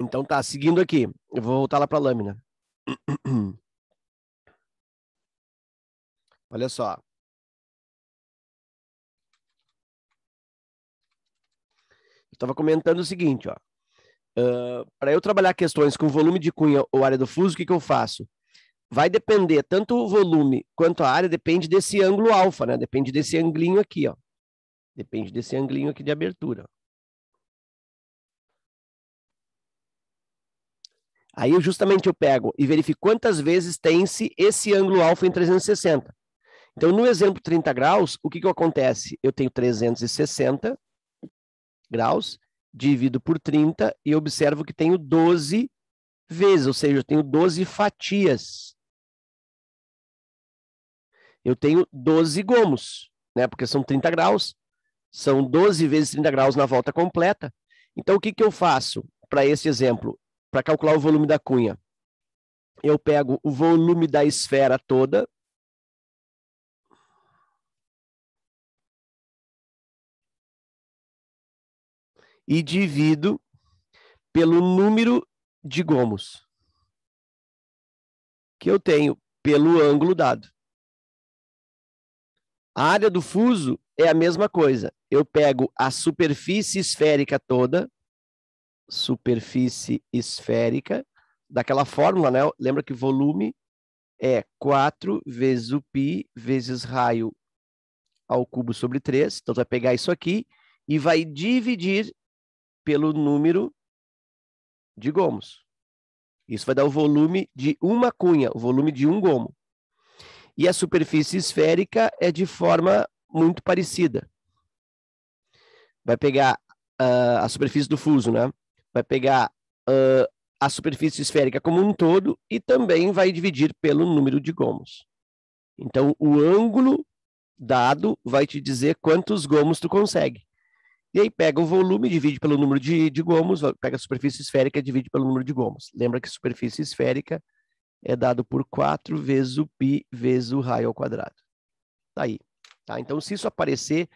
Então tá, seguindo aqui. Eu vou voltar lá para a lâmina. Olha só. Eu estava comentando o seguinte, ó. Para eu trabalhar questões com volume de cunha ou área do fuso, o que eu faço? Vai depender, tanto o volume quanto a área, depende desse ângulo alfa, né? Depende desse anglinho aqui, ó. Depende desse anglinho aqui de abertura. Aí justamente eu pego e verifico quantas vezes tem-se esse ângulo alfa em 360. Então, no exemplo 30 graus, o que acontece? Eu tenho 360 graus, divido por 30 e observo que tenho 12 vezes, ou seja, eu tenho 12 fatias. Eu tenho 12 gomos, né? Porque são 30 graus, são 12 vezes 30 graus na volta completa. Então, o que eu faço para esse exemplo? Para calcular o volume da cunha, eu pego o volume da esfera toda, e divido pelo número de gomos que eu tenho pelo ângulo dado. A área do fuso é a mesma coisa. Eu pego a superfície esférica toda, superfície esférica, daquela fórmula, né? Lembra que volume é 4 vezes o π vezes raio ao cubo sobre 3. Então, você vai pegar isso aqui e vai dividir pelo número de gomos. Isso vai dar o volume de uma cunha, o volume de um gomo. E a superfície esférica é de forma muito parecida. Vai pegar a superfície do fuso, né? Vai pegar a superfície esférica como um todo e também vai dividir pelo número de gomos. Então, o ângulo dado vai te dizer quantos gomos tu consegue. E aí pega o volume, divide pelo número de gomos, pega a superfície esférica e divide pelo número de gomos. Lembra que superfície esférica é dado por 4 vezes o π vezes o raio ao quadrado. Tá aí. Tá? Então, se isso aparecer,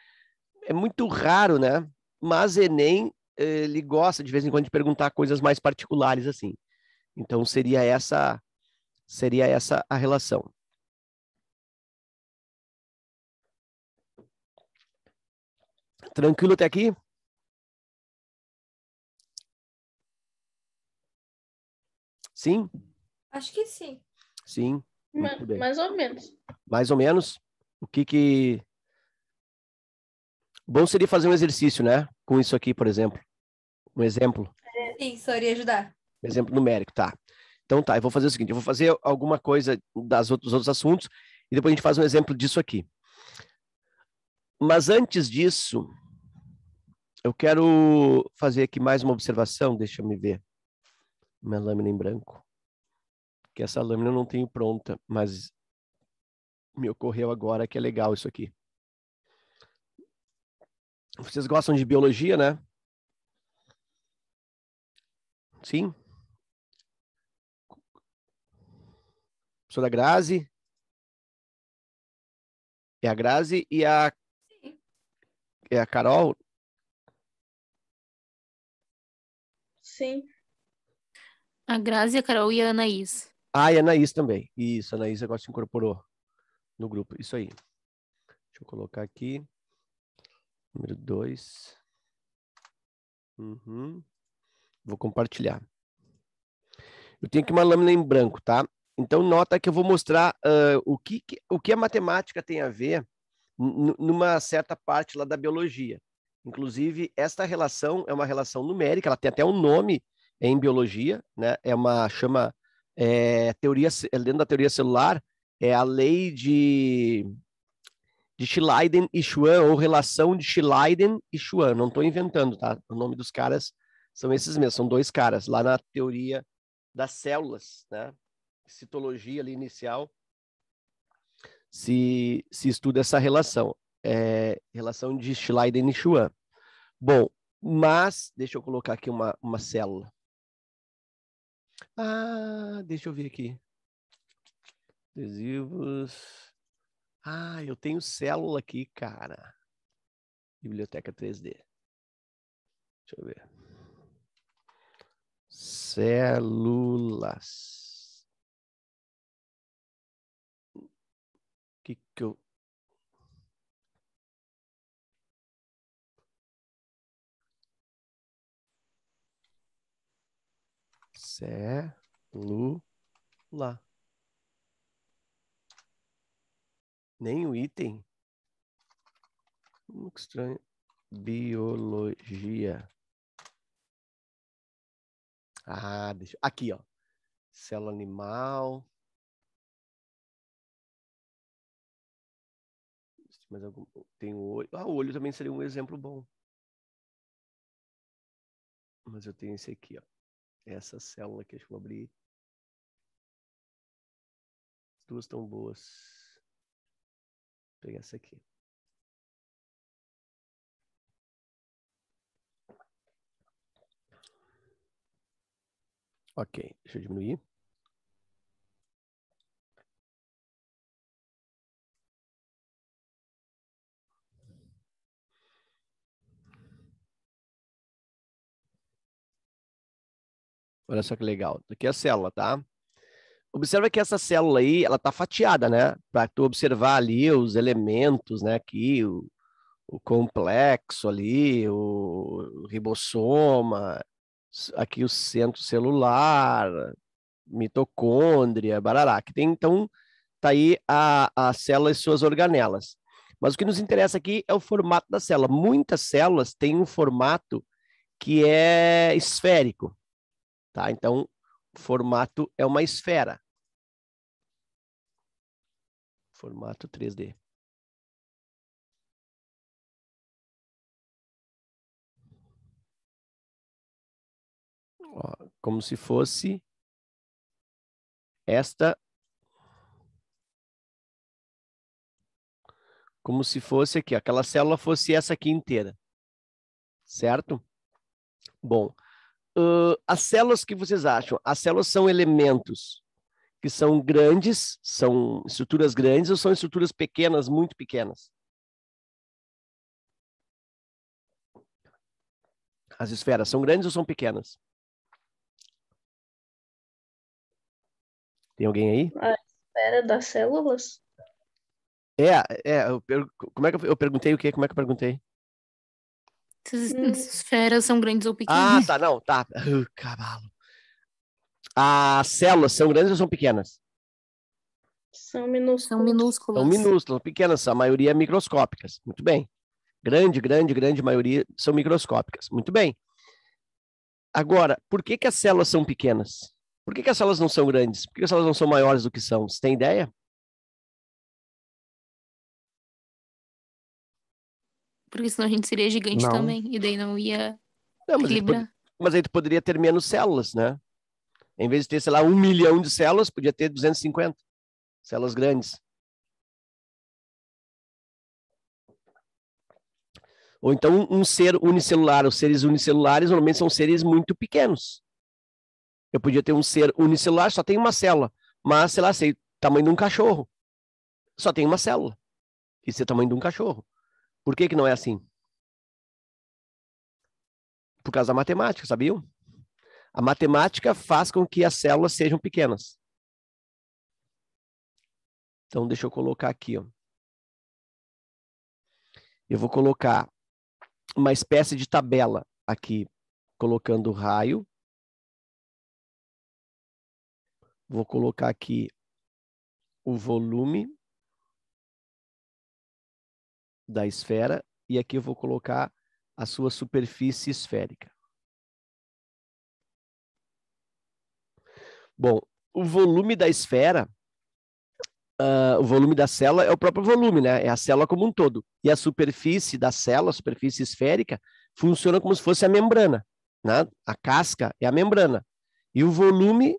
é muito raro, né? Mas Enem, ele gosta de vez em quando de perguntar coisas mais particulares assim. Então, seria essa a relação. Tranquilo até aqui? Sim? Acho que sim. Sim. Muito bem. Mais ou menos. Mais ou menos. O que... Bom seria fazer um exercício, né? Com isso aqui, por exemplo. Um exemplo. Sim, só iria ajudar. Exemplo numérico, tá. Então tá, eu vou fazer o seguinte, eu vou fazer alguma coisa dos outros assuntos e depois a gente faz um exemplo disso aqui. Mas antes disso, eu quero fazer aqui mais uma observação, deixa eu me ver. Minha lâmina em branco. Que essa lâmina eu não tenho pronta, mas me ocorreu agora que é legal isso aqui. Vocês gostam de biologia, né? Sim? Professora Grazi? É a Grazi e Sim. é a Carol? Sim. A Grazi, a Carol e a Anaís. Ah, e a Anaís também. Isso, a Anaís agora se incorporou no grupo. Isso aí. Deixa eu colocar aqui. Número 2. Uhum. Vou compartilhar. Eu tenho aqui uma lâmina em branco, tá? Então, nota que eu vou mostrar o que a matemática tem a ver numa certa parte lá da biologia. Inclusive, esta relação é uma relação numérica, ela tem até um nome em biologia, né? Chama teoria, dentro da teoria celular, é a lei de Schleiden e Schwann, ou relação de Schleiden e Schwann. Não estou inventando, tá? O nome dos caras são esses mesmos, são dois caras, lá na teoria das células, né? Citologia ali inicial, se estuda essa relação, relação de Schleiden e Schwann. Bom, mas, deixa eu colocar aqui uma célula. Ah, deixa eu ver aqui. Adesivos. Ah, eu tenho célula aqui, cara. Biblioteca 3D. Deixa eu ver. Células. Que eu... Célula. Nem o item. Que estranho. Biologia. Ah, deixa... Aqui, ó. Célula animal. Mas algum... tem o olho. Ah, o olho também seria um exemplo bom. Mas eu tenho esse aqui, ó. Essa célula aqui, acho que eu vou abrir. As duas estão boas. Vou pegar essa aqui. Ok, deixa eu diminuir. Olha só que legal. Aqui é a célula, tá? Observa que essa célula aí, ela tá fatiada, né? Para tu observar ali os elementos, né? Aqui, o complexo ali, o ribossoma, aqui o centro celular, mitocôndria, barará. Que tem, então, tá aí a célula e suas organelas. Mas o que nos interessa aqui é o formato da célula. Muitas células têm um formato que é esférico, tá? Então, o formato é uma esfera. Formato 3D. Ó, como se fosse esta. Como se fosse aqui, aquela célula fosse essa aqui inteira. Certo? Bom, as células que vocês acham? As células são elementos que são grandes, são estruturas grandes ou são estruturas pequenas, muito pequenas? As esferas são grandes ou são pequenas? Tem alguém aí? A esfera das células? Como é que eu perguntei o quê? Como é que eu perguntei? Essas esferas são grandes ou Ah, pequenas? tá, não, tá. Cavalo. As células são grandes ou são pequenas? São São minúsculas. São minúsculas. minúsculas, pequenas, a maioria microscópicas. Muito bem. Grande maioria são microscópicas. Muito bem. Agora, por que as células são pequenas? Por que as células não são grandes? Por que as células não são maiores do que são? Você tem ideia? Porque senão a gente seria gigante Não. também. E daí não ia Não, equilibrar. mas aí tu poderia ter menos células, né? Em vez de ter, sei lá, 1 milhão de células, podia ter 250 células grandes. Ou então um ser unicelular. Os seres unicelulares normalmente são seres muito pequenos. Eu podia ter um ser unicelular, só tem uma célula. Mas, sei lá, sei, tamanho de um cachorro. Só tem uma célula. Isso é o tamanho de um cachorro. Por que não é assim? Por causa da matemática, sabiam? A matemática faz com que as células sejam pequenas. Então, deixa eu colocar aqui. Ó. Eu vou colocar uma espécie de tabela aqui, colocando o raio. Vou colocar aqui o volume da esfera e aqui eu vou colocar a sua superfície esférica. Bom, o volume da esfera, o volume da célula é o próprio volume, né? É a célula como um todo. E a superfície da célula, a superfície esférica, funciona como se fosse a membrana, né? A casca é a membrana. E o volume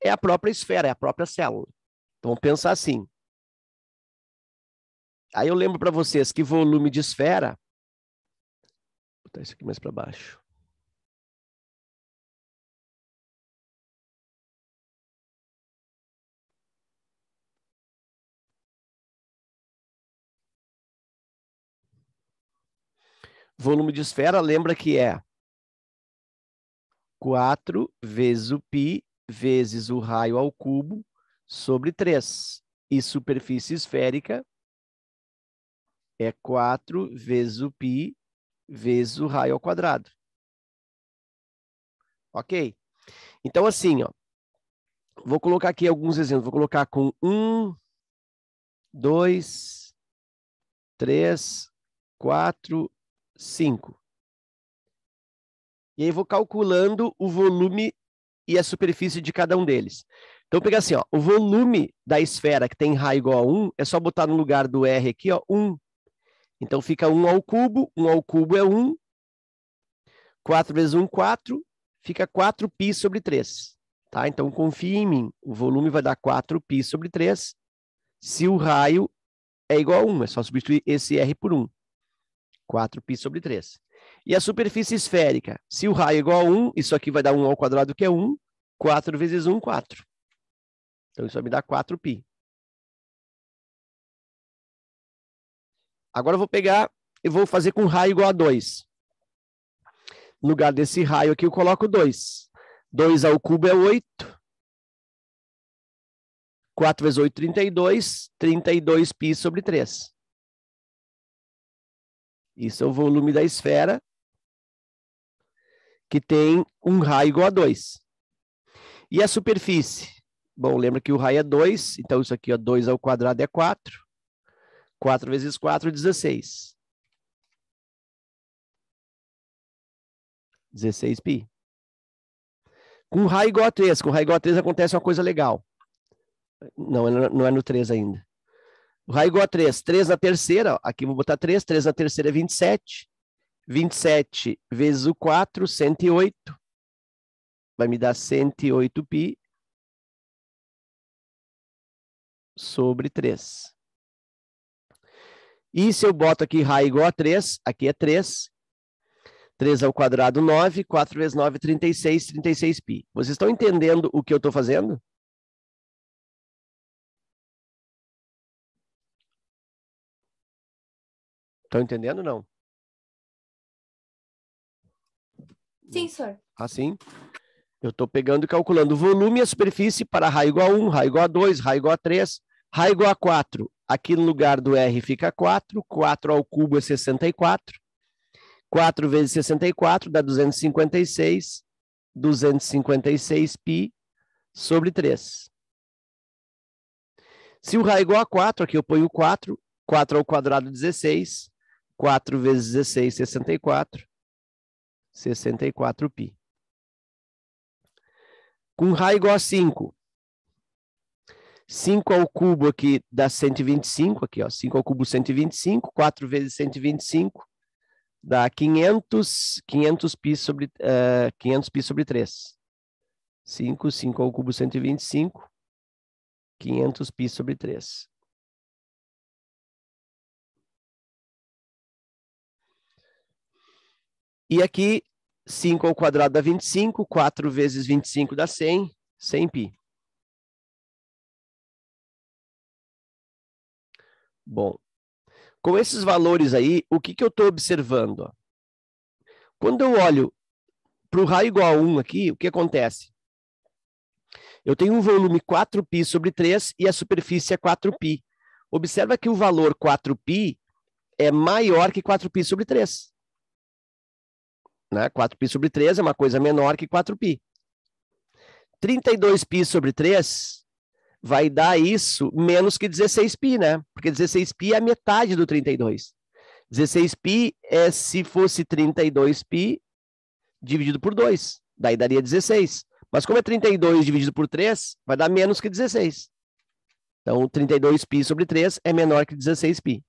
é a própria esfera, é a própria célula. Então, vamos pensar assim. Aí eu lembro para vocês que volume de esfera... Vou botar isso aqui mais para baixo. Volume de esfera, lembra que é 4 vezes o π vezes o raio ao cubo sobre 3. E superfície esférica é 4 vezes o π vezes o raio ao quadrado. Ok? Então, assim, ó, vou colocar aqui alguns exemplos. Vou colocar com 1, 2, 3, 4, 5. E aí vou calculando o volume e a superfície de cada um deles. Então, pegar assim, ó, o volume da esfera que tem raio igual a 1, é só botar no lugar do R aqui, ó, 1. Então, fica 1 ao cubo é 1. 4 vezes 1, 4. Fica 4π sobre 3. Tá? Então, confie em mim. O volume vai dar 4π sobre 3. Se o raio é igual a 1, é só substituir esse R por 1. 4π sobre 3. E a superfície esférica, se o raio é igual a 1, isso aqui vai dar 1 ao quadrado, que é 1. 4 vezes 1, 4. Então, isso vai me dar 4π. Agora eu vou pegar e vou fazer com raio igual a 2. No lugar desse raio aqui, eu coloco 2. 2 ao cubo é 8. 4 vezes 8, 32. 32π sobre 3. Isso é o volume da esfera que tem um raio igual a 2. E a superfície? Bom, lembra que o raio é 2, então isso aqui, ó, 2 ao quadrado é 4. 4 vezes 4, 16. 16π. Com raio igual a 3. Com raio igual a 3 acontece uma coisa legal. Não é no 3 ainda. O raio igual a 3. 3 na terceira, ó, aqui vou botar 3. 3 na terceira é 27. 27 vezes o 4, 108. Vai me dar 108π sobre 3. E se eu boto aqui raio igual a 3, aqui é 3. 3 ao quadrado, 9. 4 vezes 9, 36. 36π. Vocês estão entendendo o que eu estou fazendo? Estão entendendo ou não? Sim, senhor. Assim? Eu estou pegando e calculando o volume e a superfície para raio igual a 1, raio igual a 2, raio igual a 3, raio igual a 4. Aqui no lugar do R fica 4. 4 ao cubo é 64. 4 vezes 64 dá 256. 256π sobre 3. Se o raio é igual a 4, aqui eu ponho 4. 4 ao quadrado, 16. 4 vezes 16, 64. 64π. Com raio igual a 5. 5 ao cubo aqui dá 125. Aqui, ó, 5 ao cubo, 125. 4 vezes 125 dá 500π sobre 3. 5 ao cubo, 125. 500π sobre 3. E aqui, 5 ao quadrado dá 25. 4 vezes 25 dá 100. 100π. Bom, com esses valores aí, o que eu estou observando? Quando eu olho para o raio igual a 1 aqui, o que acontece? Eu tenho um volume 4π sobre 3 e a superfície é 4π. Observa que o valor 4π é maior que 4π sobre 3. Né? 4π sobre 3 é uma coisa menor que 4π. 32π sobre 3 vai dar isso menos que 16π, né? Porque 16π é a metade do 32. 16π é se fosse 32π dividido por 2. Daí daria 16. Mas como é 32 dividido por 3, vai dar menos que 16. Então, 32π sobre 3 é menor que 16π.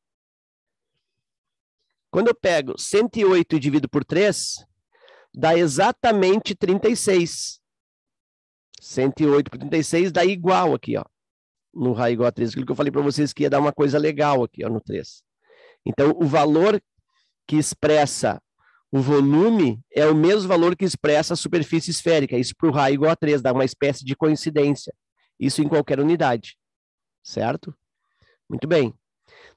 Quando eu pego 108 e divido por 3, dá exatamente 36. 108 por 36 dá igual aqui, ó. No raio igual a 3. Aquilo que eu falei para vocês que ia dar uma coisa legal aqui, ó, no 3. Então, o valor que expressa o volume é o mesmo valor que expressa a superfície esférica. Isso para o raio igual a 3, dá uma espécie de coincidência. Isso em qualquer unidade. Certo? Muito bem.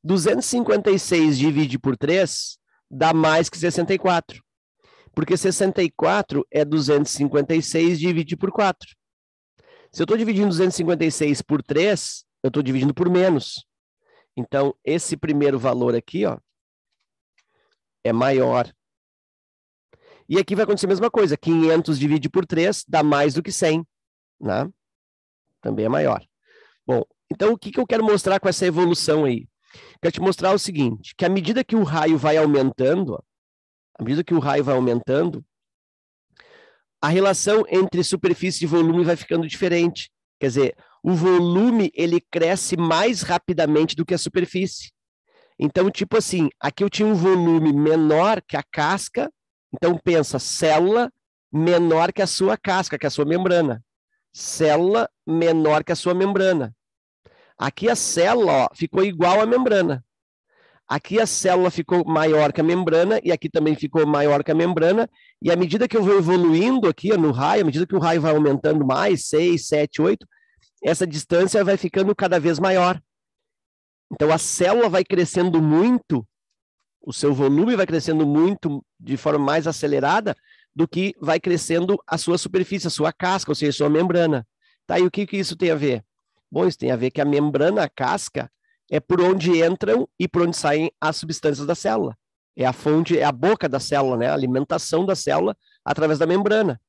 256 divide por 3 dá mais que 64. Porque 64 é 256 dividido por 4. Se eu estou dividindo 256 por 3, eu estou dividindo por menos. Então, esse primeiro valor aqui, ó, é maior. E aqui vai acontecer a mesma coisa. 500 dividido por 3 dá mais do que 100. Né? Também é maior. Bom, então o que eu quero mostrar com essa evolução aí? Quero te mostrar o seguinte, que à medida que o raio vai aumentando, ó, à medida que o raio vai aumentando, a relação entre superfície e volume vai ficando diferente. Quer dizer, o volume ele cresce mais rapidamente do que a superfície. Então, tipo assim, aqui eu tinha um volume menor que a casca, então pensa, célula menor que a sua casca, que a sua membrana. Célula menor que a sua membrana. Aqui a célula ó, ficou igual à membrana. Aqui a célula ficou maior que a membrana e aqui também ficou maior que a membrana. E à medida que eu vou evoluindo aqui no raio, à medida que o raio vai aumentando mais, 6, 7, 8, essa distância vai ficando cada vez maior. Então a célula vai crescendo muito, o seu volume vai crescendo muito de forma mais acelerada do que vai crescendo a sua superfície, a sua casca, ou seja, a sua membrana. Tá, e o que isso tem a ver? Bom, isso tem a ver que a membrana, a casca, é por onde entram e por onde saem as substâncias da célula. É a fonte, é a boca da célula, né? A alimentação da célula através da membrana.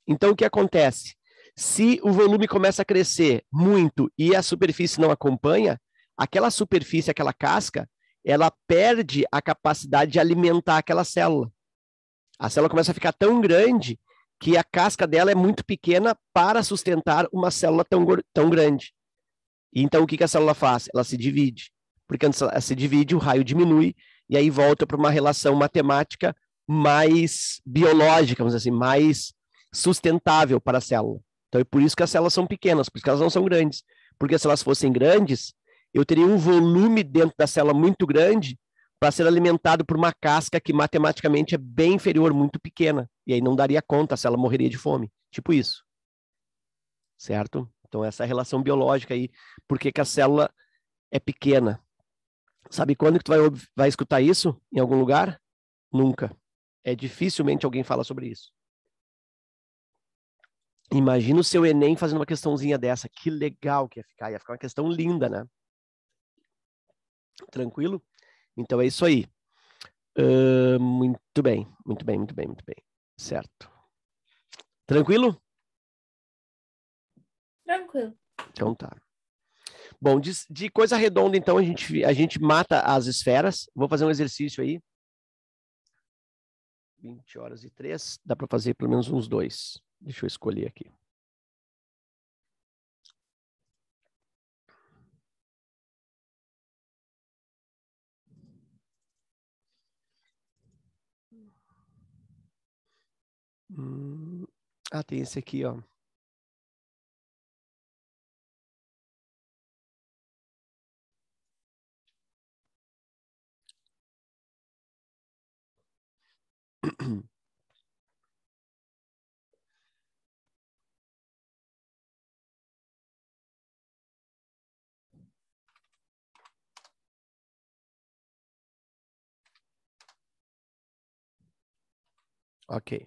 Então, o que acontece? Se o volume começa a crescer muito e a superfície não acompanha, aquela superfície, aquela casca, ela perde a capacidade de alimentar aquela célula. A célula começa a ficar tão grande que a casca dela é muito pequena para sustentar uma célula tão grande. Então, o que a célula faz? Ela se divide. Porque quando ela se divide, o raio diminui e aí volta para uma relação matemática mais biológica, vamos dizer assim, mais sustentável para a célula. Então, é por isso que as células são pequenas, por isso que elas não são grandes. Porque se elas fossem grandes, eu teria um volume dentro da célula muito grande para ser alimentado por uma casca que matematicamente é bem inferior, muito pequena. E aí não daria conta, a célula morreria de fome. Tipo isso. Certo? Então, essa é a relação biológica aí. Por que a célula é pequena? Sabe quando que tu vai escutar isso em algum lugar? Nunca. Dificilmente alguém fala sobre isso. Imagina o seu Enem fazendo uma questãozinha dessa. Que legal que ia ficar. Ia ficar uma questão linda, né? Tranquilo? Então, é isso aí. Muito bem, muito bem, muito bem, muito bem. Certo. Tranquilo? Tranquilo. Então tá. Bom, de coisa redonda, então, a gente mata as esferas. Vou fazer um exercício aí. 20h03. Dá para fazer pelo menos uns 2. Deixa eu escolher aqui. Tem esse aqui, ó. Ok.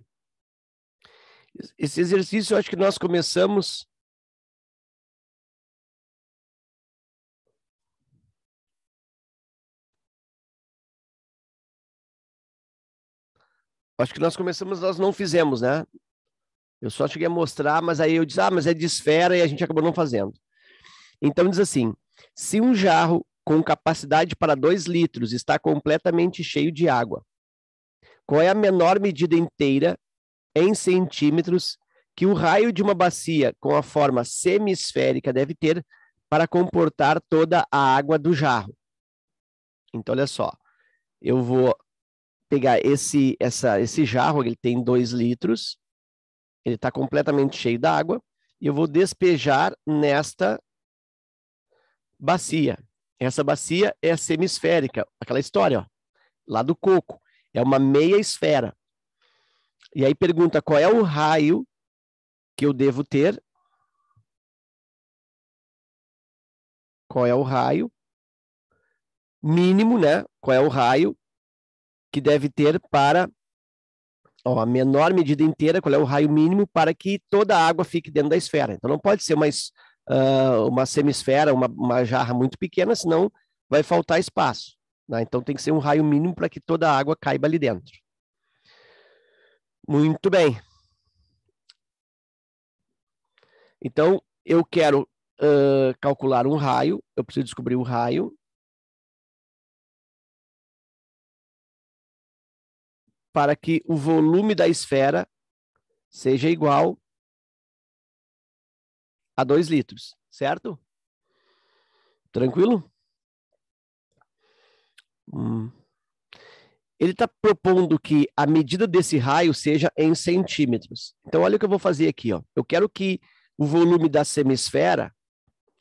Esse exercício, eu acho que nós começamos... Acho que nós começamos, nós não fizemos, né? Eu só cheguei a mostrar, mas aí eu disse, mas é de esfera e a gente acabou não fazendo. Então diz assim, se um jarro com capacidade para 2 litros está completamente cheio de água, qual é a menor medida inteira em centímetros que o raio de uma bacia com a forma semi-esférica deve ter para comportar toda a água do jarro? Então, olha só, eu vou pegar esse jarro, ele tem 2 litros, ele está completamente cheio d'água, e eu vou despejar nesta bacia. Essa bacia é semi-esférica, aquela história, ó, lá do coco. É uma meia esfera. E aí pergunta qual é o raio que eu devo ter. Qual é o raio mínimo, né? Qual é o raio que deve ter para Ó, a menor medida inteira, qual é o raio mínimo para que toda a água fique dentro da esfera. Então, não pode ser uma semisfera, uma jarra muito pequena, senão vai faltar espaço. Né? Então, tem que ser um raio mínimo para que toda a água caiba ali dentro. Muito bem. Então, eu quero calcular um raio, eu preciso descobrir o raio. Para que o volume da esfera seja igual a 2 litros, certo? Tranquilo? Ele está propondo que a medida desse raio seja em centímetros. Então, olha o que eu vou fazer aqui. Ó. Eu quero que o volume da semisfera,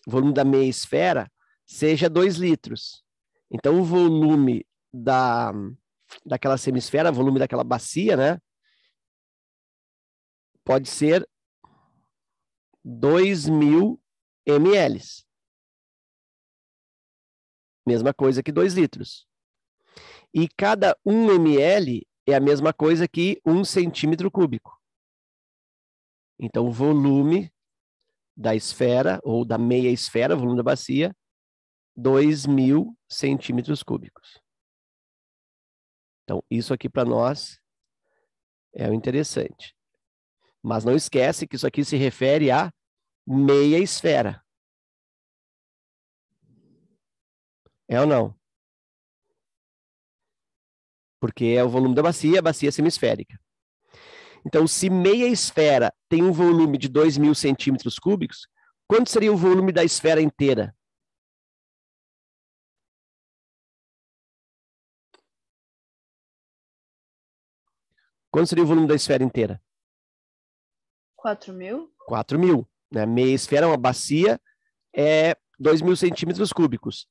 o volume da meia esfera, seja 2 litros. Então, o volume daquela semisfera, o volume daquela bacia, né? Pode ser 2.000 ml. Mesma coisa que 2 litros. E cada 1 ml é a mesma coisa que 1 centímetro cúbico. Então, o volume da esfera, ou da meia esfera, o volume da bacia, 2.000 centímetros cúbicos. Então, isso aqui para nós é o interessante. Mas não esquece que isso aqui se refere a meia esfera. É ou não? Porque é o volume da bacia, a bacia é semisférica. Então, se meia esfera tem um volume de 2.000 centímetros cúbicos, quanto seria o volume da esfera inteira? Quanto seria o volume da esfera inteira? 4.000? 4.000. Né? Meia esfera, uma bacia, é 2.000 centímetros cúbicos.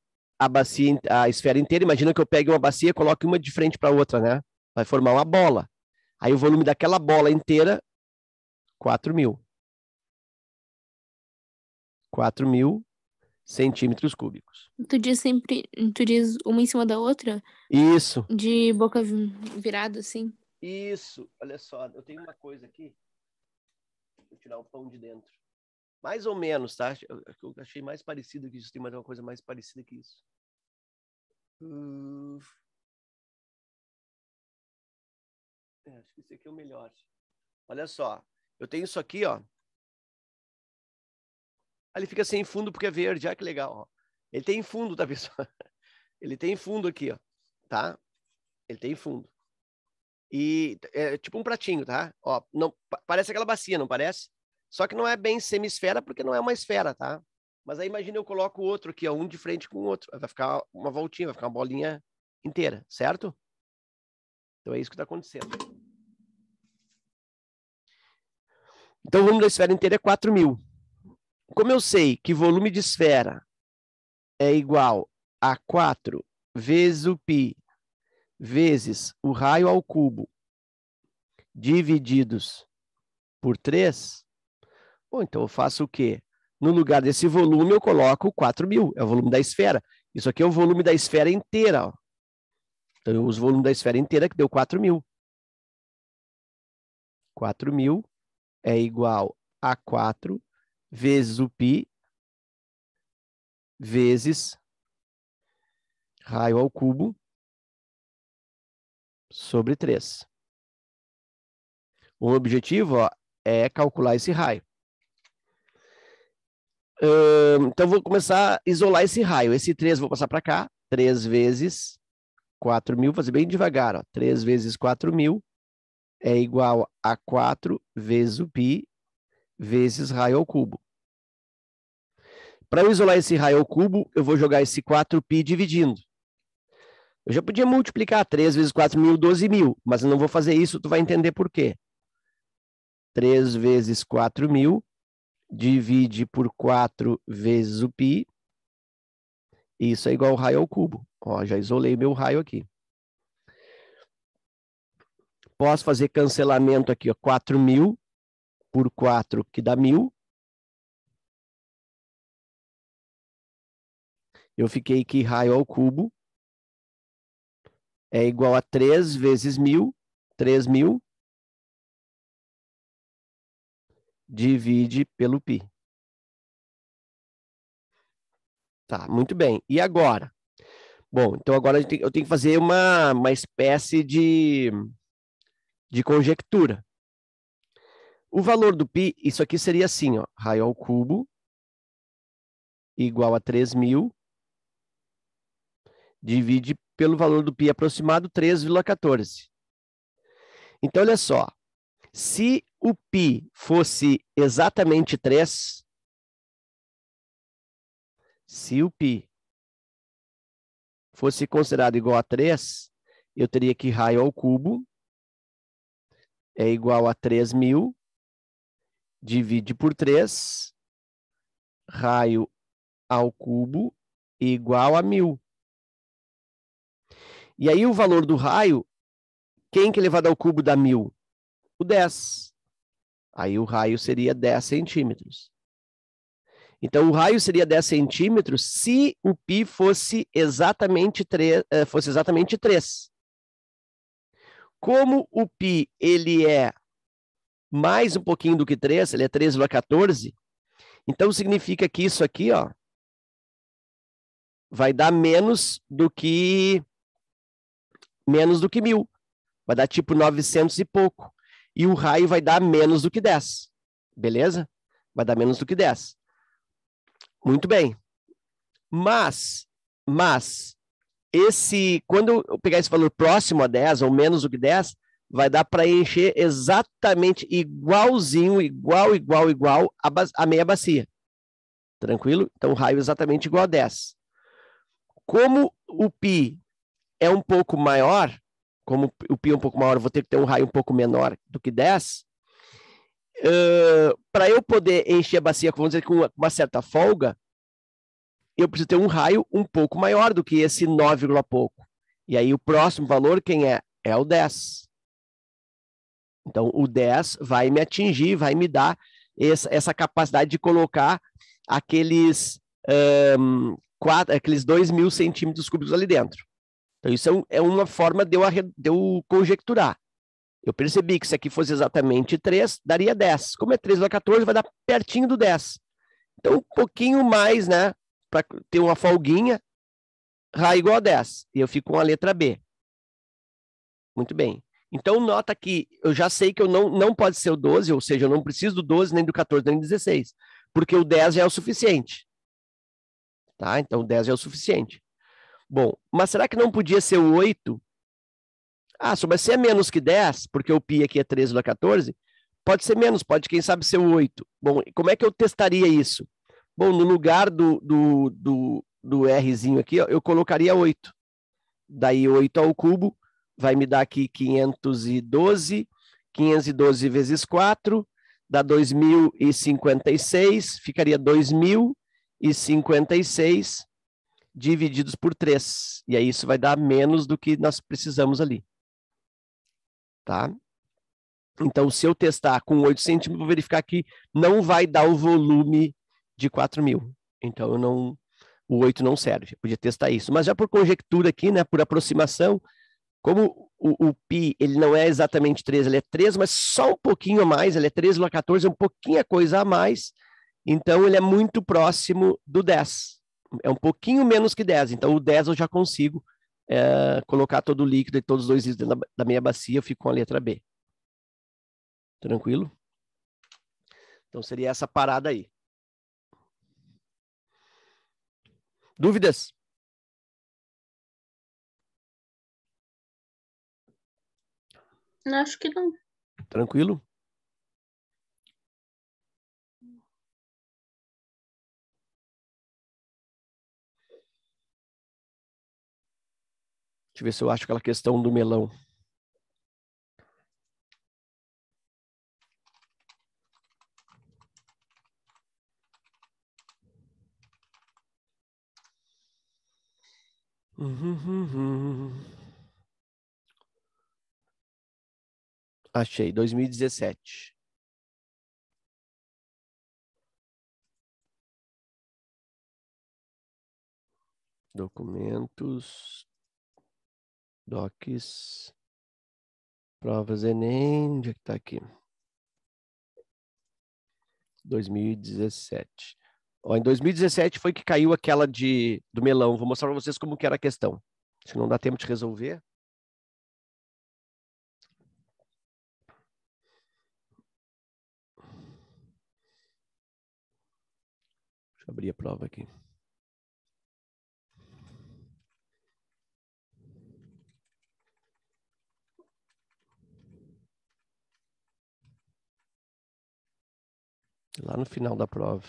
A esfera inteira, imagina que eu pegue uma bacia e coloque uma de frente para a outra, né? Vai formar uma bola. Aí o volume daquela bola inteira, 4.000. 4.000 centímetros cúbicos. Tu diz uma em cima da outra? Isso. De boca virada, assim? Isso. Olha só, eu tenho uma coisa aqui. Vou tirar o pão de dentro. Mais ou menos, tá? Eu achei mais parecido que isso. Tem mais uma coisa mais parecida que isso. Acho que esse aqui é o melhor. Olha só. Eu tenho isso aqui, ó. Ele fica sem fundo porque é verde. Olha que legal, ó. Ele tem fundo, tá, pessoal? Ele tem fundo aqui, ó. Tá? Ele tem fundo. E é tipo um pratinho, tá? Ó, não, parece aquela bacia, não parece? Só que não é bem semisfera porque não é uma esfera, tá? Mas aí imagina eu coloco o outro aqui, ó, um de frente com o outro. Vai ficar uma voltinha, vai ficar uma bolinha inteira, certo? Então é isso que está acontecendo. Então o volume da esfera inteira é 4.000. Como eu sei que volume de esfera é igual a 4 vezes o π vezes o raio ao cubo divididos por 3, bom, então eu faço o quê? No lugar desse volume eu coloco 4.000, é o volume da esfera. Isso aqui é o volume da esfera inteira. Ó. Então eu uso o volume da esfera inteira que deu 4.000. 4.000 é igual a 4 vezes o π vezes raio ao cubo sobre 3. O objetivo, ó, é calcular esse raio. Então, vou começar a isolar esse raio. Esse 3 vou passar para cá. 3 vezes 4.000, fazer bem devagar. Ó. 3 vezes 4.000 é igual a 4 vezes o π vezes raio ao cubo. Para eu isolar esse raio ao cubo, eu vou jogar esse 4π dividindo. Eu já podia multiplicar 3 vezes 4.000, 12.000, mas eu não vou fazer isso, tu vai entender por quê. 3 vezes 4.000 divide por 4 vezes o π. Isso é igual ao raio ao cubo. Ó, já isolei meu raio aqui. Posso fazer cancelamento aqui, ó, 4.000 por 4, que dá 1.000. Eu fiquei que raio ao cubo é igual a 3 vezes 1.000, 3.000, divide pelo π. Tá, muito bem. E agora? Bom, então agora eu tenho que fazer uma espécie de conjectura. O valor do π, isso aqui seria assim, ó, raio ao cubo igual a 3.000, divide pelo valor do π aproximado, 3,14. Então, olha só, se o π fosse exatamente 3, se o π fosse considerado igual a 3, eu teria que raio ao cubo é igual a 3.000, divide por 3, raio ao cubo igual a 1.000. E aí o valor do raio, quem que elevado ao cubo dá 1.000? O 10. Aí o raio seria 10 centímetros. Então, o raio seria 10 centímetros se o π fosse exatamente 3. Como o π ele é mais um pouquinho do que 3, ele é 3,14, então significa que isso aqui, ó, vai dar menos do que 1.000. Vai dar tipo 900 e pouco. E o raio vai dar menos do que 10. Beleza? Vai dar menos do que 10. Muito bem. Mas quando eu pegar esse valor próximo a 10 ou menos do que 10, vai dar para encher exatamente igualzinho, igual a meia bacia. Tranquilo? Então, o raio é exatamente igual a 10. Como o π é um pouco maior, como o π é um pouco maior, eu vou ter que ter um raio um pouco menor do que 10. Para eu poder encher a bacia, vamos dizer, com uma certa folga, eu preciso ter um raio um pouco maior do que esse 9, pouco. E aí o próximo valor, quem é? É o 10. Então, o 10 vai me atingir, vai me dar essa capacidade de colocar aqueles 2.000 centímetros cúbicos ali dentro. Então, isso é uma forma de eu conjecturar. Eu percebi que se aqui fosse exatamente 3, daria 10. Como é 3,14, vai dar pertinho do 10. Então, um pouquinho mais, né? Para ter uma folguinha, raio igual a 10. E eu fico com a letra B. Muito bem. Então, nota que eu já sei que eu não pode ser o 12, ou seja, eu não preciso do 12, nem do 14, nem do 16. Porque o 10 já é o suficiente. Tá? Então, o 10 já é o suficiente. Bom, mas será que não podia ser o 8? Ah, só vai ser menos que 10, porque o π aqui é 13,14. Pode ser menos, pode, quem sabe, ser o 8. Bom, como é que eu testaria isso? Bom, no lugar do Rzinho aqui, ó, eu colocaria 8. Daí 8 ao cubo vai me dar aqui 512. 512 vezes 4 dá 2.056. Ficaria 2.056 divididos por 3. E aí isso vai dar menos do que nós precisamos ali. Tá? Então, se eu testar com 8 centímetros, vou verificar que não vai dar o volume de 4.000. Então, o 8 não serve. Eu podia testar isso. Mas já por conjectura aqui, né, por aproximação, como o π ele não é exatamente 3, ele é 3, mas só um pouquinho a mais, ele é 3,14, um pouquinho a coisa a mais, então ele é muito próximo do 10. É um pouquinho menos que 10, então o 10 eu já consigo colocar todo o líquido e todos os 2 litros dentro da minha bacia, eu fico com a letra B. Tranquilo? Então seria essa parada aí. Dúvidas? Acho que não. Tranquilo? Deixa eu ver se eu acho aquela questão do melão. Achei, 2017. Documentos, docs, provas Enem, onde é que tá aqui? 2017. Ó, em 2017 foi que caiu aquela do melão. Vou mostrar para vocês como que era a questão. Acho que não dá tempo de resolver. Deixa eu abrir a prova aqui. Lá no final da prova.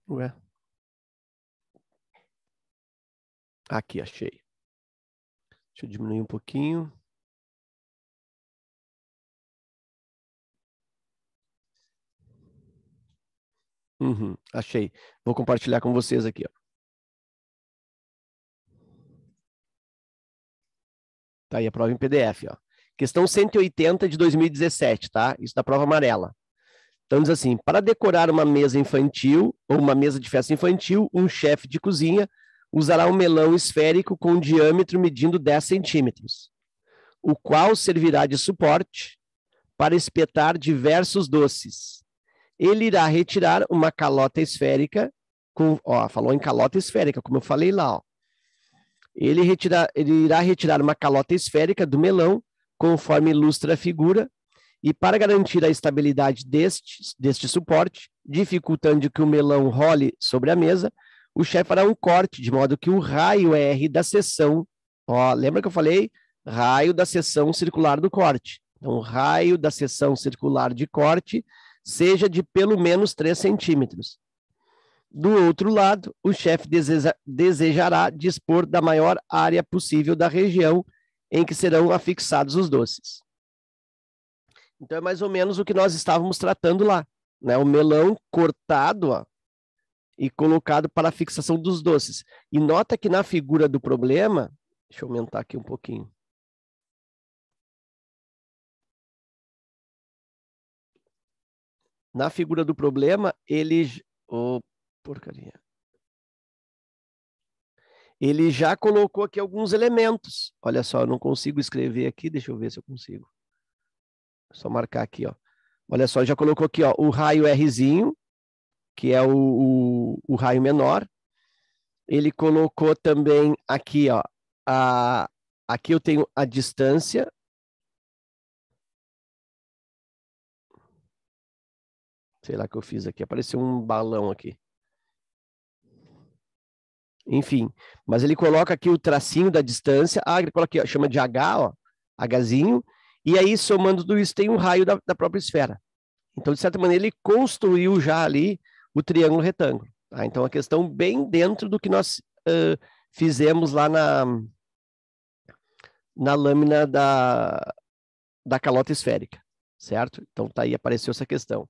Ué. Aqui, achei. Deixa eu diminuir um pouquinho. Achei. Vou compartilhar com vocês aqui, ó. Tá aí a prova em PDF, ó. Questão 180 de 2017, tá? Isso da prova amarela. Então diz assim: para decorar uma mesa infantil ou uma mesa de festa infantil, um chefe de cozinha usará um melão esférico com diâmetro medindo 10 centímetros, o qual servirá de suporte para espetar diversos doces. Ele irá retirar uma calota esférica com, ó, falou em calota esférica, como eu falei lá, ó. Ele irá retirar uma calota esférica do melão, conforme ilustra a figura, e para garantir a estabilidade deste suporte, dificultando que o melão role sobre a mesa, o chefe fará um corte, de modo que o raio R da seção, ó, lembra que eu falei? Raio da seção circular do corte. Então, o raio da seção circular de corte seja de pelo menos 3 centímetros. Do outro lado, o chefe desejará dispor da maior área possível da região em que serão afixados os doces. Então, é mais ou menos o que nós estávamos tratando lá, né? O melão cortado, ó, e colocado para a fixação dos doces. E nota que na figura do problema, deixa eu aumentar aqui um pouquinho. Na figura do problema, ele... Oh, porcaria. Ele já colocou aqui alguns elementos. Olha só, eu não consigo escrever aqui, deixa eu ver se eu consigo. Só marcar aqui, ó. Olha só, já colocou aqui, ó, o raio Rzinho, que é o raio menor. Ele colocou também aqui, ó, aqui eu tenho a distância. Sei lá o que eu fiz aqui, apareceu um balão aqui. Enfim, mas ele coloca aqui o tracinho da distância, ele coloca aqui, ó, chama de H, ó, Hzinho, e aí somando tudo isso tem um raio da própria esfera. Então, de certa maneira, ele construiu já ali o triângulo retângulo. Tá? Então, a questão bem dentro do que nós fizemos lá na lâmina da calota esférica, certo? Então, tá aí, apareceu essa questão.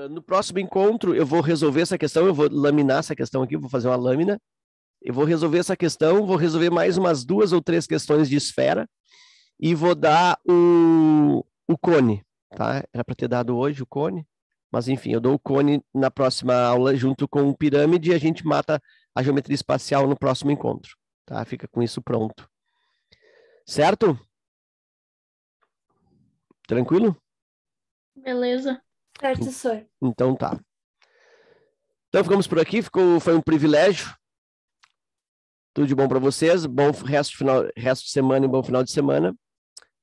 No próximo encontro, eu vou resolver essa questão, eu vou laminar essa questão aqui, vou fazer uma lâmina, eu vou resolver essa questão, vou resolver mais umas 2 ou 3 questões de esfera e vou dar o cone, tá? Era para ter dado hoje o cone, mas enfim, eu dou o cone na próxima aula junto com o pirâmide e a gente mata a geometria espacial no próximo encontro, tá? Fica com isso pronto. Certo? Tranquilo? Beleza. Certo, senhor. Então tá. Então ficamos por aqui, foi um privilégio. Tudo de bom para vocês, bom resto de semana e bom final de semana.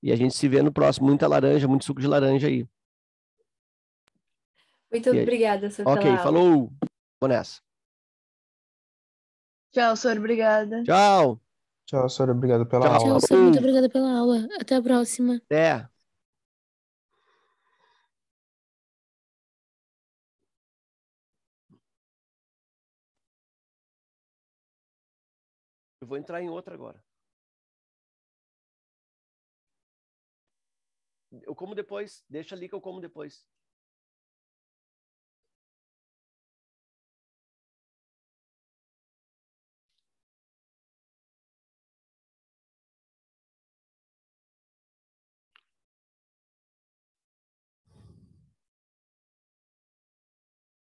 E a gente se vê no próximo. Muita laranja, muito suco de laranja aí. Muito obrigada, senhor, Ok, pela aula. falou. Vou nessa. Tchau, senhor. Obrigada. Tchau. Tchau, senhora. Obrigado pela Tchau. aula. Tchau, senhor. Muito obrigada pela aula. Até a próxima. Até. Eu vou entrar em outra agora. Eu como depois. Deixa ali que eu como depois.